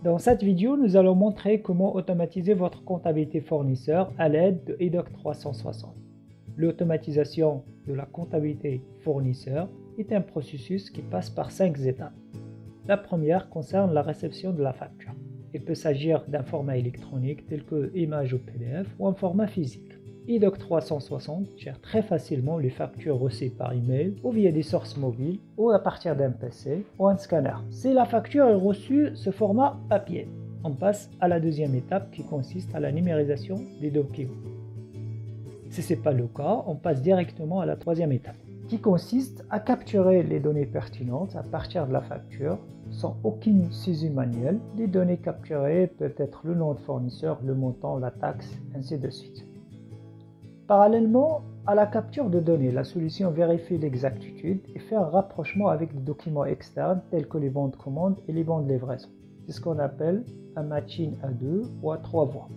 Dans cette vidéo, nous allons montrer comment automatiser votre comptabilité fournisseur à l'aide de EDOC 360. L'automatisation de la comptabilité fournisseur est un processus qui passe par 5 étapes. La première concerne la réception de la facture. Il peut s'agir d'un format électronique tel que image ou PDF ou un format physique. EDOC 360 gère très facilement les factures reçues par email ou via des sources mobiles ou à partir d'un PC ou un scanner. Si la facture est reçue sous format papier, on passe à la deuxième étape qui consiste à la numérisation des documents. Si ce n'est pas le cas, on passe directement à la troisième étape qui consiste à capturer les données pertinentes à partir de la facture sans aucune saisie manuelle. Les données capturées peuvent être le nom de fournisseur, le montant, la taxe, ainsi de suite. Parallèlement à la capture de données, la solution vérifie l'exactitude et fait un rapprochement avec des documents externes tels que les bons de commande et les bons de livraison. C'est ce qu'on appelle un matching à 2 ou à 3 voies.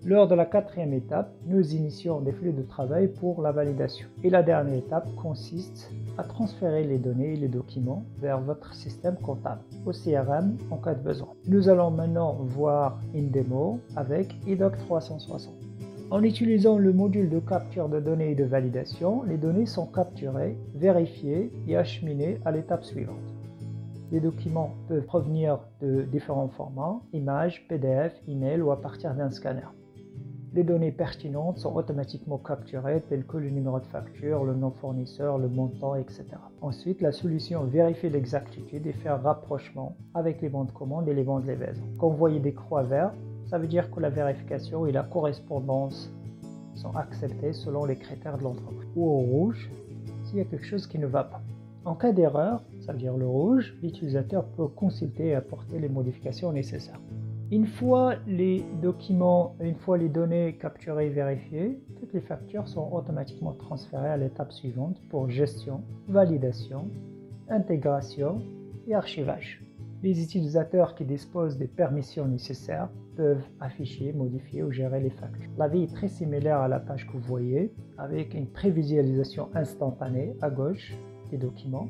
Lors de la quatrième étape, nous initions des flux de travail pour la validation. Et la dernière étape consiste à transférer les données et les documents vers votre système comptable, au CRM en cas de besoin. Nous allons maintenant voir une démo avec EDOC 360. En utilisant le module de capture de données et de validation, les données sont capturées, vérifiées et acheminées à l'étape suivante. Les documents peuvent provenir de différents formats, images, PDF, email ou à partir d'un scanner. Les données pertinentes sont automatiquement capturées telles que le numéro de facture, le nom fournisseur, le montant, etc. Ensuite, la solution vérifie l'exactitude et fait un rapprochement avec les bons de commande et les bons de livraison. Quand vous voyez des croix vertes, ça veut dire que la vérification et la correspondance sont acceptées selon les critères de l'entreprise. Ou au rouge, s'il y a quelque chose qui ne va pas. En cas d'erreur, ça veut dire le rouge, l'utilisateur peut consulter et apporter les modifications nécessaires. Une fois les données capturées et vérifiées, toutes les factures sont automatiquement transférées à l'étape suivante pour gestion, validation, intégration et archivage. Les utilisateurs qui disposent des permissions nécessaires peuvent afficher, modifier ou gérer les factures. La vie est très similaire à la page que vous voyez, avec une prévisualisation instantanée à gauche des documents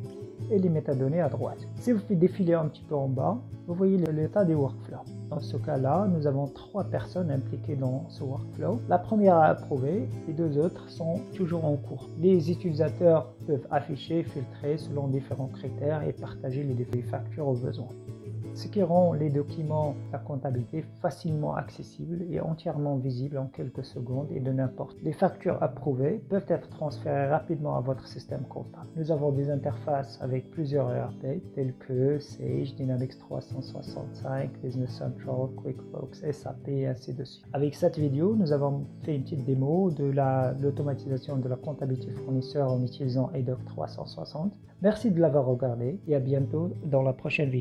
et les métadonnées à droite. Si vous faites défiler un petit peu en bas, vous voyez l'état des workflows. Dans ce cas-là, nous avons 3 personnes impliquées dans ce workflow. La première a approuvé, les 2 autres sont toujours en cours. Les utilisateurs peuvent afficher, filtrer selon différents critères et partager les factures au besoin. Ce qui rend les documents de la comptabilité facilement accessibles et entièrement visibles en quelques secondes et de n'importe. Les factures approuvées peuvent être transférées rapidement à votre système comptable. Nous avons des interfaces avec plusieurs ERP tels que Sage, Dynamics 365, Business Central, QuickBooks, SAP et ainsi de suite. Avec cette vidéo, nous avons fait une petite démo de l'automatisation de la comptabilité fournisseur en utilisant EDOC 360. Merci de l'avoir regardé et à bientôt dans la prochaine vidéo.